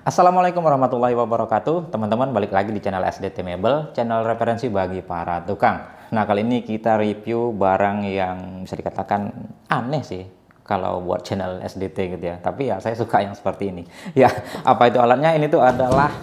Assalamualaikum warahmatullahi wabarakatuh. Teman-teman, balik lagi di channel SDT Mebel, channel referensi bagi para tukang. Nah, kali ini kita review barang yang bisa dikatakan aneh sih kalau buat channel SDT gitu ya. Tapi ya saya suka yang seperti ini. Ya, apa itu alatnya? Ini tuh adalah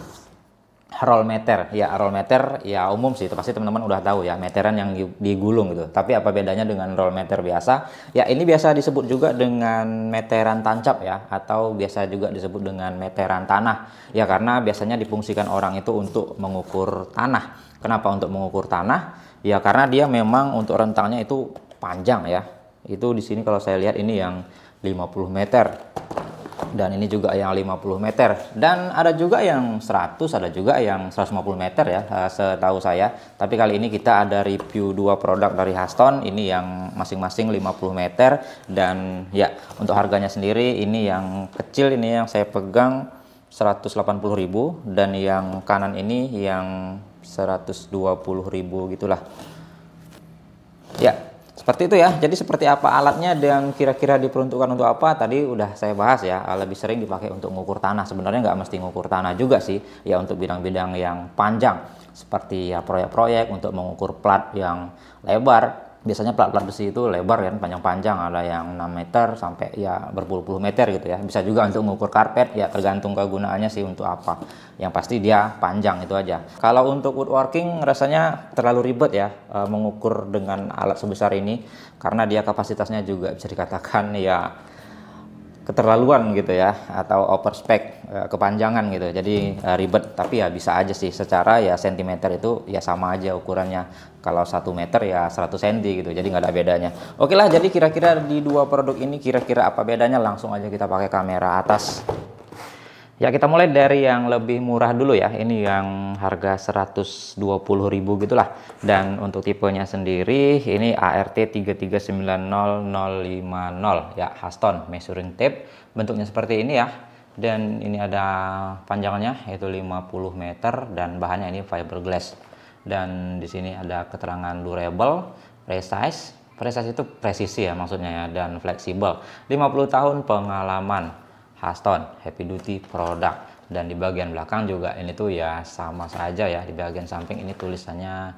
roll meter. Ya, roll meter ya umum sih, itu pasti teman-teman udah tahu ya, meteran yang digulung gitu. Tapi apa bedanya dengan roll meter biasa? Ya, ini biasa disebut juga dengan meteran tancap ya, atau biasa juga disebut dengan meteran tanah. Ya, karena biasanya difungsikan orang itu untuk mengukur tanah. Kenapa untuk mengukur tanah? Ya, karena dia memang untuk rentangnya itu panjang ya. Itu di sini kalau saya lihat ini yang 50 meter. Dan ini juga yang 50 meter, dan ada juga yang 100, ada juga yang 150 meter ya, setahu saya. Tapi kali ini kita ada review dua produk dari Haston, ini yang masing-masing 50 meter. Dan ya, untuk harganya sendiri, ini yang kecil ini yang saya pegang 180.000, dan yang kanan ini yang 120.000 gitulah ya. Seperti itu ya. Jadi seperti apa alatnya dan kira-kira diperuntukkan untuk apa, tadi udah saya bahas ya. Lebih sering dipakai untuk mengukur tanah. Sebenarnya nggak mesti mengukur tanah juga sih ya, untuk bidang-bidang yang panjang seperti ya proyek-proyek untuk mengukur plat yang lebar. Biasanya plat-plat besi itu lebar kan, panjang-panjang, ada yang 6 meter sampai ya berpuluh-puluh meter gitu ya. Bisa juga untuk mengukur karpet, ya tergantung kegunaannya sih untuk apa. Yang pasti dia panjang, itu aja. Kalau untuk woodworking rasanya terlalu ribet ya, mengukur dengan alat sebesar ini, karena dia kapasitasnya juga bisa dikatakan ya keterlaluan gitu ya, atau over spec, kepanjangan gitu. Jadi ribet, tapi ya bisa aja sih secara ya sentimeter itu ya sama aja ukurannya. Kalau 1 meter ya 100 cm gitu, jadi nggak ada bedanya. Oke lah, jadi kira-kira di dua produk ini kira-kira apa bedanya, langsung aja kita pakai kamera atas. Ya, kita mulai dari yang lebih murah dulu ya. Ini yang harga 120.000 gitulah. Dan untuk tipenya sendiri ini ART 3390050 ya, Haston measuring tape. Bentuknya seperti ini ya. Dan ini ada panjangnya yaitu 50 meter, dan bahannya ini fiberglass. Dan di sini ada keterangan durable, precise. Precise itu presisi ya maksudnya ya, dan fleksibel. 50 tahun pengalaman. Haston heavy duty product. Dan di bagian belakang juga ini tuh ya sama saja ya, di bagian samping ini tulisannya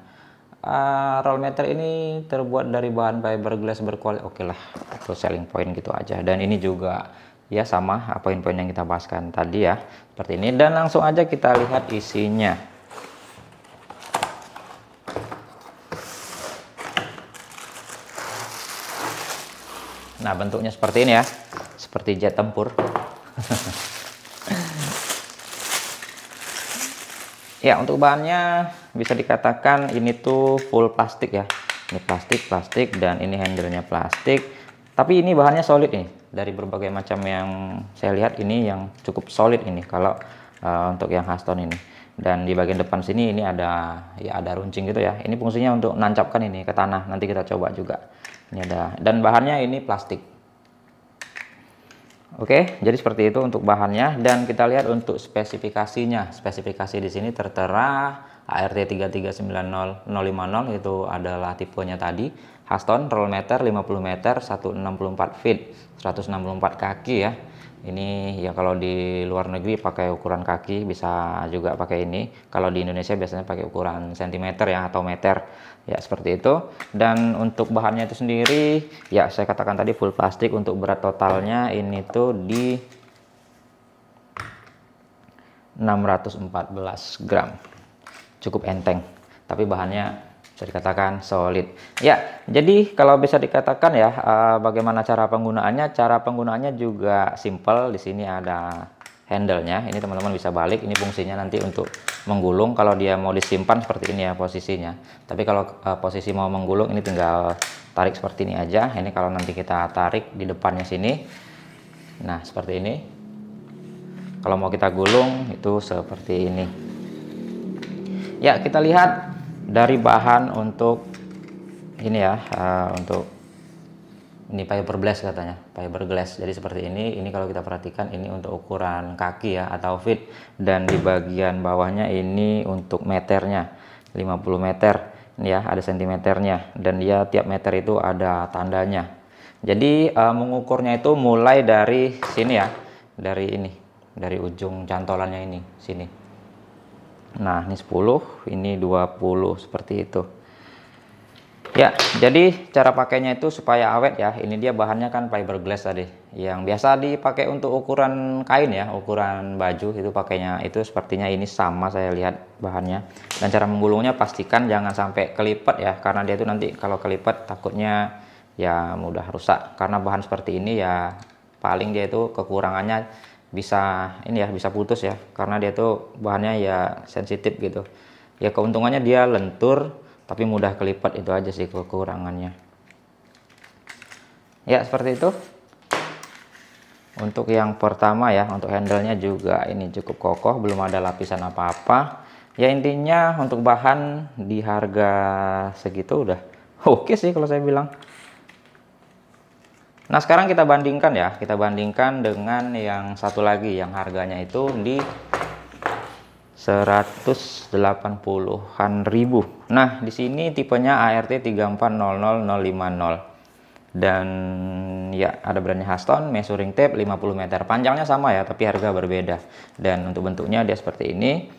roll meter ini terbuat dari bahan fiberglass berkualitas. Oke lah, itu selling point gitu aja. Dan ini juga ya sama poin-poin yang kita bahaskan tadi ya, seperti ini. Dan langsung aja kita lihat isinya. Nah, bentuknya seperti ini ya, seperti jet tempur. Ya, untuk bahannya bisa dikatakan ini tuh full plastik ya. Ini plastik, dan ini handle-nya plastik. Tapi ini bahannya solid nih. Dari berbagai macam yang saya lihat, ini yang cukup solid ini kalau untuk yang Haston ini. Dan di bagian depan sini ini ada ya, ada runcing gitu ya. Ini fungsinya untuk menancapkan ini ke tanah. Nanti kita coba juga. Ini ada, dan bahannya ini plastik. Oke, jadi seperti itu untuk bahannya. Dan kita lihat untuk spesifikasinya. Spesifikasi di sini tertera ART 3390050, itu adalah tipenya tadi. Haston roll meter 50 meter, 164 feet, 164 kaki ya. Ini ya kalau di luar negeri pakai ukuran kaki, bisa juga pakai ini. Kalau di Indonesia biasanya pakai ukuran sentimeter ya, atau meter. Ya, seperti itu. Dan untuk bahannya itu sendiri ya saya katakan tadi full plastik. Untuk berat totalnya ini tuh di 614 gram. Cukup enteng, tapi bahannya bisa dikatakan solid. Ya, jadi kalau bisa dikatakan ya, bagaimana cara penggunaannya? Cara penggunaannya juga simple. Di sini ada handle-nya. Ini teman-teman bisa balik. Ini fungsinya nanti untuk menggulung. Kalau dia mau disimpan seperti ini ya posisinya. Tapi kalau posisi mau menggulung, ini tinggal tarik seperti ini aja. Ini kalau nanti kita tarik di depannya sini. Nah, seperti ini. Kalau mau kita gulung itu seperti ini. Ya, kita lihat dari bahan untuk ini ya, untuk ini fiberglass katanya, fiberglass. Jadi seperti ini. Ini kalau kita perhatikan ini untuk ukuran kaki ya, atau feet. Dan di bagian bawahnya ini untuk meternya 50 meter. Ini ya, ada sentimeternya. Dan dia tiap meter itu ada tandanya. Jadi mengukurnya itu mulai dari sini ya, dari ini. dari ujung cantolannya ini sini. Nah ini 10, ini 20 seperti itu ya. Jadi cara pakainya itu supaya awet ya. Ini dia bahannya kan fiberglass tadi, yang biasa dipakai untuk ukuran kain ya, ukuran baju itu pakainya itu sepertinya ini sama saya lihat bahannya. Dan cara menggulungnya pastikan jangan sampai kelipat ya, karena dia itu nanti kalau kelipat takutnya ya mudah rusak. Karena bahan seperti ini ya paling dia itu kekurangannya bisa ini ya, bisa putus ya, karena dia tuh bahannya ya sensitif gitu ya. Keuntungannya dia lentur tapi mudah kelipat, itu aja sih kekurangannya ya. Seperti itu untuk yang pertama ya. Untuk handle-nya juga ini cukup kokoh, belum ada lapisan apa-apa ya. Intinya untuk bahan di harga segitu udah oke sih kalau saya bilang. Nah sekarang kita bandingkan ya, kita bandingkan dengan yang satu lagi yang harganya itu di 180-an ribu. Nah di sini tipenya ART 3400050 dan ya ada brandnya Haston, measuring tape 50 meter, panjangnya sama ya tapi harga berbeda. Dan untuk bentuknya dia seperti ini,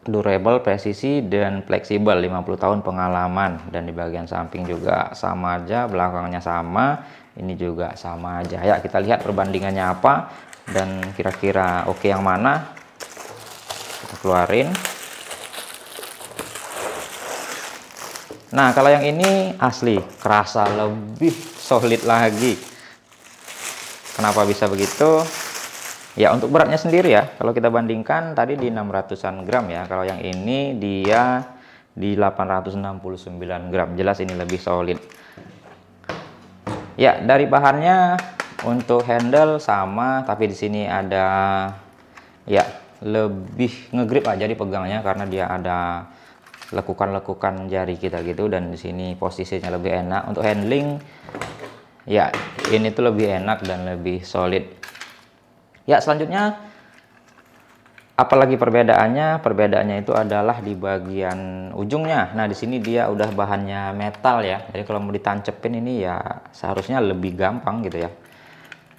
durable, presisi, dan fleksibel, 50 tahun pengalaman. Dan di bagian samping juga sama aja, belakangnya sama, ini juga sama aja ya. Kita lihat perbandingannya apa dan kira-kira oke yang mana. Kita keluarin. Nah kalau yang ini asli kerasa lebih solid lagi. Kenapa bisa begitu ya? Untuk beratnya sendiri ya, kalau kita bandingkan tadi di 600-an gram ya, kalau yang ini dia di 869 gram. Jelas ini lebih solid ya. Dari bahannya untuk handle sama, tapi di sini ada ya lebih ngegrip aja di pegangnya karena dia ada lekukan-lekukan jari kita gitu, dan di sini posisinya lebih enak. Untuk handling ya ini tuh lebih enak dan lebih solid ya. Selanjutnya apalagi perbedaannya? Perbedaannya itu adalah di bagian ujungnya. Nah di sini dia udah bahannya metal ya, jadi kalau mau ditancepin ini ya seharusnya lebih gampang gitu ya.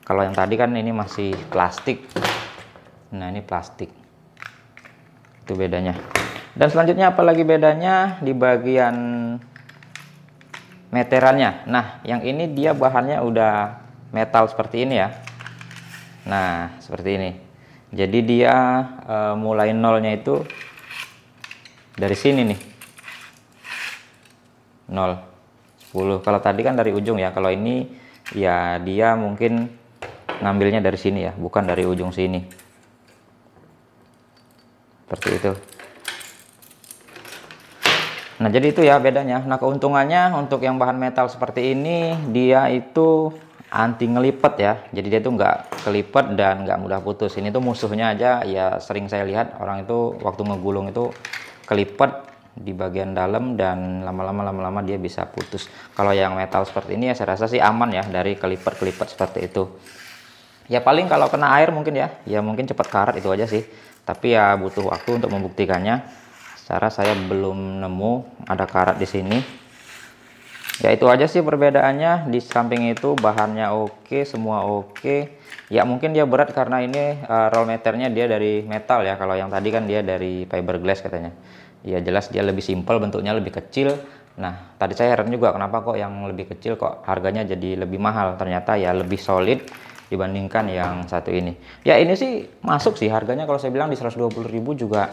Kalau yang tadi kan ini masih plastik, nah ini plastik, itu bedanya. Dan selanjutnya apalagi bedanya di bagian meterannya. Nah yang ini dia bahannya udah metal seperti ini ya. Nah seperti ini, jadi dia mulai nolnya itu dari sini nih, 0, 10. Kalau tadi kan dari ujung ya, kalau ini ya dia mungkin ngambilnya dari sini ya, bukan dari ujung sini, seperti itu. Nah jadi itu ya bedanya. Nah keuntungannya untuk yang bahan metal seperti ini, dia itu anti ngelipet ya, jadi dia tuh nggak kelipet dan nggak mudah putus. Ini tuh musuhnya aja ya, sering saya lihat orang itu waktu ngegulung itu kelipet di bagian dalam dan lama-lama dia bisa putus. Kalau yang metal seperti ini ya saya rasa sih aman ya dari kelipet-kelipet seperti itu ya. Paling kalau kena air mungkin ya mungkin cepat karat, itu aja sih, tapi ya butuh waktu untuk membuktikannya. Secara saya belum nemu ada karat di sini ya. Itu aja sih perbedaannya. Di samping itu bahannya oke, semua oke ya. Mungkin dia berat karena ini roll meternya dia dari metal ya. Kalau yang tadi kan dia dari fiberglass katanya ya. Jelas dia lebih simpel, bentuknya lebih kecil. Nah tadi saya heran juga kenapa kok yang lebih kecil kok harganya jadi lebih mahal. Ternyata ya lebih solid dibandingkan yang satu ini ya. Ini sih masuk sih harganya, kalau saya bilang di 120.000 juga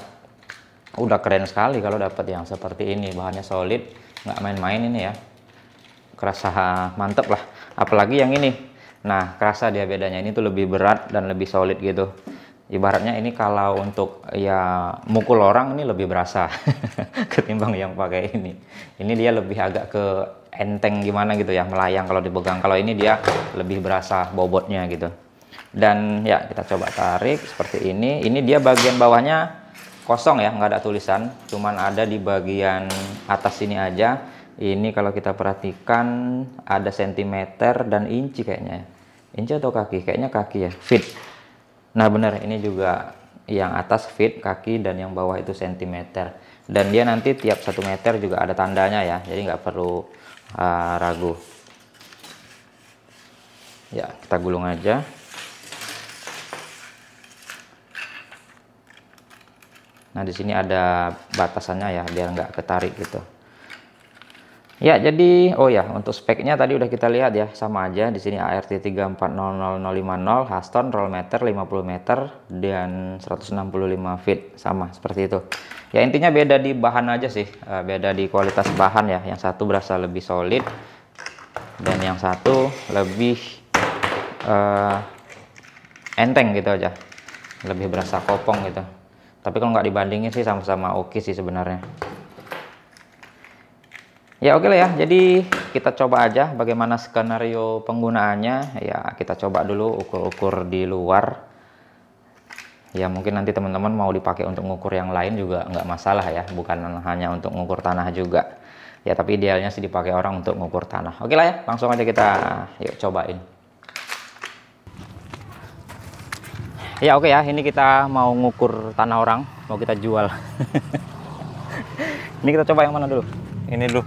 udah keren sekali kalau dapat yang seperti ini. Bahannya solid, nggak main-main ini ya, kerasa mantep lah. Apalagi yang ini, nah kerasa dia bedanya, ini tuh lebih berat dan lebih solid gitu. Ibaratnya ini kalau untuk ya mukul orang ini lebih berasa ketimbang yang pakai ini. Ini dia lebih agak ke enteng gimana gitu ya, melayang kalau dipegang. Kalau ini dia lebih berasa bobotnya gitu. Dan ya kita coba tarik seperti ini. Ini dia bagian bawahnya kosong ya, nggak ada tulisan, cuman ada di bagian atas sini aja. Ini kalau kita perhatikan ada sentimeter dan inci kayaknya, inci atau kaki, kayaknya kaki ya, feet. Nah bener, ini juga yang atas feet kaki dan yang bawah itu sentimeter. Dan dia nanti tiap 1 meter juga ada tandanya ya, jadi nggak perlu ragu ya. Kita gulung aja. Nah, di sini ada batasannya ya, biar nggak ketarik gitu. Ya, jadi oh ya, untuk speknya tadi udah kita lihat ya, sama aja. Di sini ART 3400050, Haston roll meter 50 meter dan 165 feet, sama seperti itu. Ya, intinya beda di bahan aja sih, beda di kualitas bahan ya. Yang satu berasa lebih solid dan yang satu lebih enteng gitu aja, lebih berasa kopong gitu. Tapi kalau nggak dibandingin sih sama-sama oke sih sebenarnya. Ya oke lah ya, jadi kita coba aja bagaimana skenario penggunaannya. Ya kita coba dulu ukur-ukur di luar. Ya mungkin nanti teman-teman mau dipakai untuk ngukur yang lain juga nggak masalah ya, bukan hanya untuk ngukur tanah juga. Ya tapi idealnya sih dipakai orang untuk ngukur tanah. Oke lah ya, langsung aja kita yuk cobain. Ya oke ya, ini kita mau ngukur tanah orang, mau kita jual. Ini kita coba yang mana dulu? Ini dulu.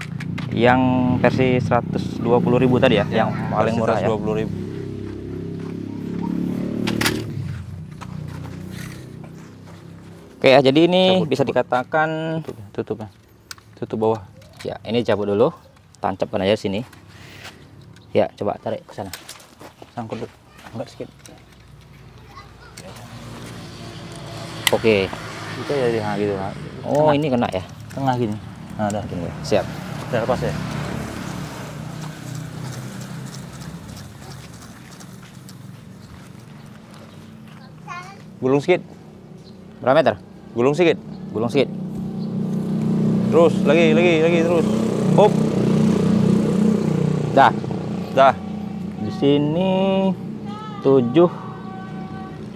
Yang versi 120.000 tadi ya, yang paling murah ya. 120.000. Oke ya, jadi ini bisa dikatakan Tutup ya. Tutup bawah. ya, ini cabut dulu, tancapkan aja sini. Ya, coba tarik ke sana. Sangkut dulu. Angkat sedikit. Oke. Itu ya gitu. Oh, ini kena ya. Tengah gini. Nah, udah. Gini ya. Siap. Udah lepas ya. Gulung sedikit. Berapa meter? Gulung sedikit. Gulung sedikit. Terus lagi terus. Hop. Dah. Dah. Di sini 7.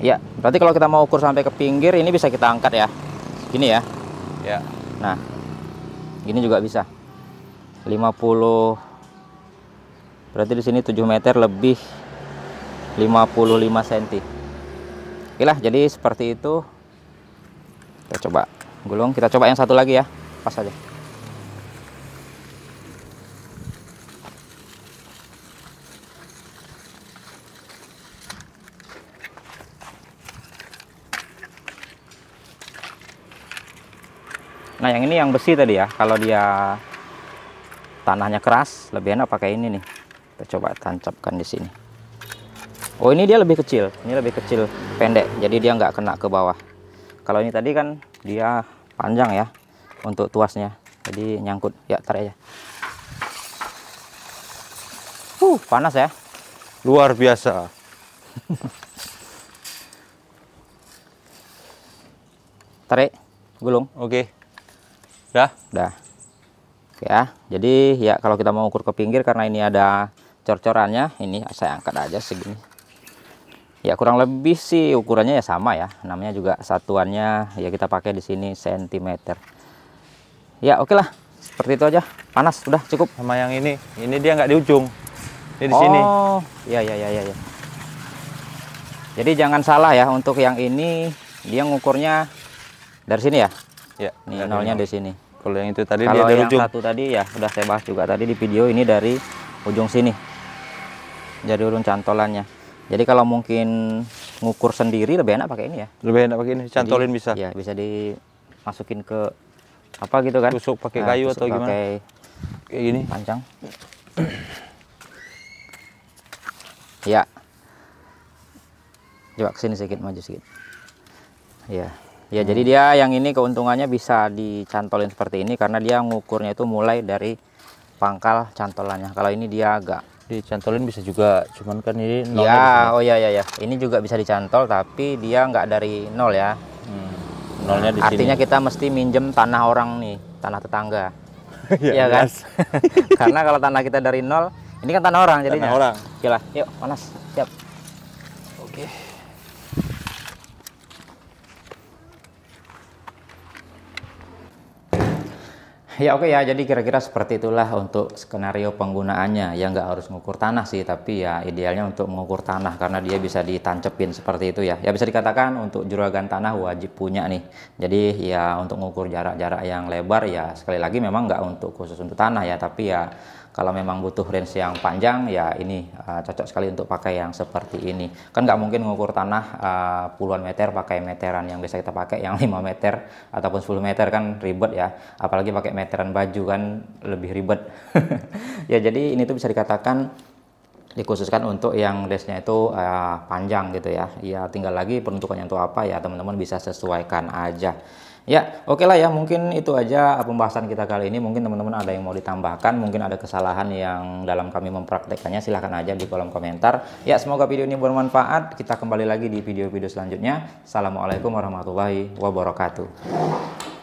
Ya, berarti kalau kita mau ukur sampai ke pinggir ini bisa kita angkat ya. Gini ya. Ya. Nah. Gini juga bisa. 50. Berarti di sini 7 meter lebih 55 cm. Oke lah, jadi seperti itu. Kita coba gulung, kita coba yang satu lagi ya. Pas aja. Nah, yang ini yang besi tadi ya. Kalau dia tanahnya keras, lebih enak pakai ini nih. Kita coba tancapkan di sini. Oh, ini dia lebih kecil. Ini lebih kecil, pendek. Jadi dia nggak kena ke bawah. Kalau ini tadi kan dia panjang ya untuk tuasnya. Jadi nyangkut. Ya, tarik aja. Panas ya. Luar biasa. Tarik, gulung. Oke. Dah. Dah. Oke ya. Jadi ya kalau kita mau ukur ke pinggir karena ini ada cor-corannya, ini saya angkat aja segini. Ya kurang lebih sih ukurannya ya sama ya. Namanya juga satuannya ya kita pakai di sini sentimeter. Ya oke lah. Seperti itu aja. Panas, udah cukup. Sama yang ini dia nggak di ujung. Dia di sini. Oh, ya. Jadi jangan salah ya, untuk yang ini dia ngukurnya dari sini ya. Ya. Nih nolnya di sini. Kalau yang itu tadi Kalau dia dari yang ujung. satu tadi ya udah saya bahas juga tadi di video, ini dari ujung sini. Jadi ujung cantolannya. Jadi kalau mungkin ngukur sendiri lebih enak pakai ini ya. Lebih enak pakai ini, cantolin Jadi, bisa. Ya, bisa dimasukin ke apa gitu kan? Tusuk pakai kayu tusuk atau gimana? Pakai Kayak gini. pancang. Ya. Coba kesini sedikit, maju sedikit. Ya. Ya, jadi dia yang ini keuntungannya bisa dicantolin seperti ini karena dia ngukurnya itu mulai dari pangkal cantolannya. Kalau ini dia agak Dicantolin bisa juga, cuman kan ini nolnya di ya, sini. oh ya. Ini juga bisa dicantol tapi dia nggak dari nol ya. Nolnya di Artinya sini. kita mesti minjem tanah orang nih, tanah tetangga. Ya, Iya kan? jelas. Karena kalau tanah kita dari nol, ini kan tanah orang jadinya. Tanah orang. Oke lah, yuk panas, siap. Oke. Ya oke ya, jadi kira-kira seperti itulah untuk skenario penggunaannya. Ya nggak harus mengukur tanah sih, tapi ya idealnya untuk mengukur tanah karena dia bisa ditancepin seperti itu ya. Ya bisa dikatakan untuk juragan tanah wajib punya nih. Jadi ya untuk mengukur jarak-jarak yang lebar ya sekali lagi memang nggak untuk khusus untuk tanah ya, tapi ya kalau memang butuh range yang panjang ya ini cocok sekali untuk pakai yang seperti ini. Kan nggak mungkin mengukur tanah puluhan meter pakai meteran yang biasa kita pakai yang 5 meter ataupun 10 meter kan ribet ya. Apalagi pakai meteran baju kan lebih ribet. Ya jadi ini tuh bisa dikatakan dikhususkan untuk yang range-nya itu panjang gitu ya. Ya tinggal lagi peruntukannya untuk apa ya teman-teman bisa sesuaikan aja. Ya, oke lah ya, mungkin itu aja pembahasan kita kali ini. Mungkin teman-teman ada yang mau ditambahkan, mungkin ada kesalahan yang dalam kami mempraktekannya, silahkan aja di kolom komentar. Ya, semoga video ini bermanfaat. Kita kembali lagi di video-video selanjutnya. Assalamualaikum warahmatullahi wabarakatuh.